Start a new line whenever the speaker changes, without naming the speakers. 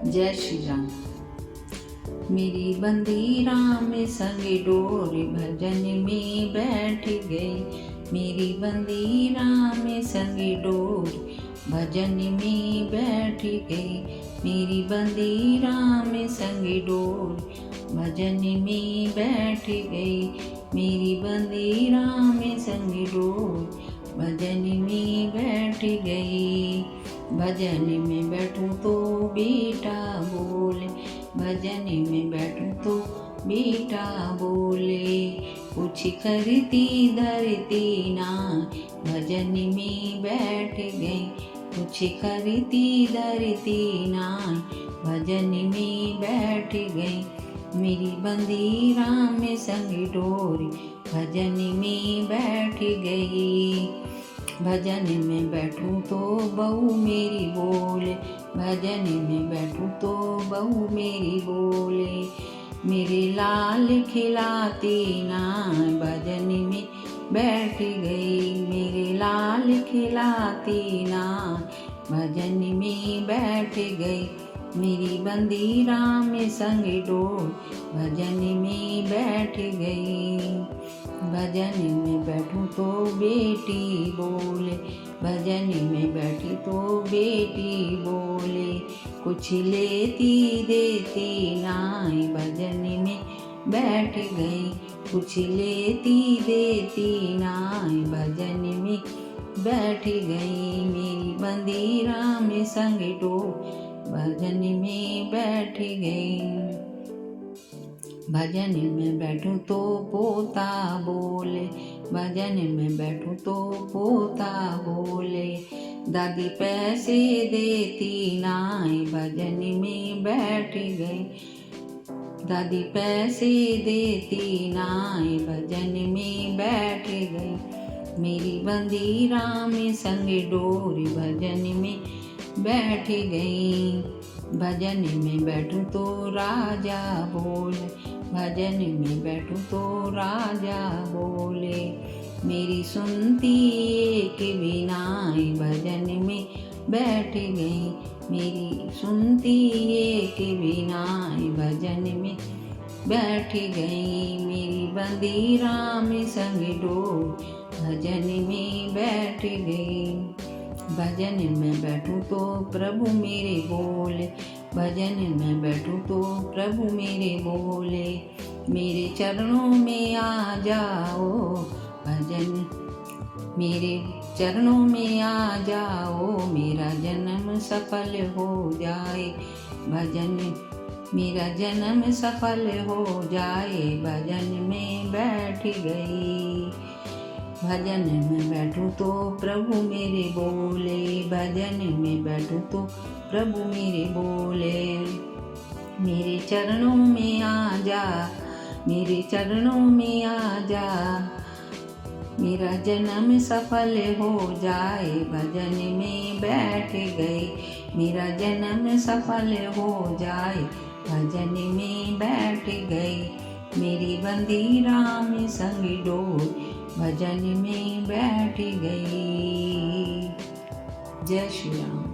जय श्री राम। मेरी बंदी राम संग डोरी भजन में बैठ गई। मेरी बंदी राम संग डोरी भजन में बैठ गई। मेरी बंदी राम संग डोरी भजन में बैठ गई। मेरी बंदी राम संग डोरी भजन में बैठ गई। भजन में बैठूं तो बेटा बोले, भजन में बैठूं तो बेटा बोले। कुछ करती धरती ना, भजन में बैठ गई। कुछ करती धरती ना, भजन में बैठ गई। मेरी बंदी राम संग डोरी भजन में बैठ गई। भजन में बैठूं तो बहू मेरी बोले, भजन में बैठूं तो बहू मेरी बोले। मेरे लाल खिलाती ना, भजन में बैठ गई। मेरे लाल खिलाती ना, भजन में बैठ गई। मेरी बंदी राम संग डोर भजन में बैठ गई। भजन में बैठूं तो बेटी बोले, भजन में बैठी तो बेटी बोले। कुछ लेती देती नाई, भजन में बैठ गई। कुछ लेती देती नाई, भजन में बैठ गई। मेरी बंदी राम संग डोर भजन में बैठ गई। भजन में बैठूं तो पोता बोले, भजन में बैठूं तो पोता बोले। दादी पैसे देती नाई, भजन में बैठ गई। दादी पैसे देती नाई, भजन में बैठ गई। मेरी बंदी राम संग डोरी भजन में बैठ गई। भजन में बैठूं तो राजा बोले, भजन में बैठूं तो राजा बोले। मेरी सुनती एक बिनाई, भजन में बैठ गई। मेरी सुनती एक बिनाई, भजन में बैठ गई। मेरी बंदी राम संग डोर भजन में बैठ गई। भजन में बैठूं तो प्रभु मेरे बोले, भजन में बैठूं तो प्रभु मेरे बोले। मेरे चरणों में आ जाओ, भजन मेरे चरणों में आ जाओ। मेरा जन्म सफल हो जाए, भजन मेरा जन्म सफल हो जाए। भजन में बैठ गई। भजन में बैठूं तो प्रभु मेरे बोले, भजन में बैठूं तो प्रभु मेरे बोले। मेरे चरणों में आ जा, मेरे चरणों में आ जा। मेरा जन्म सफल हो जाए, भजन में बैठ गई। मेरा जन्म सफल हो जाए, भजन में बैठ गई। मेरी बंदी राम संग डोर भजन में बैठ गई। जय श्री राम।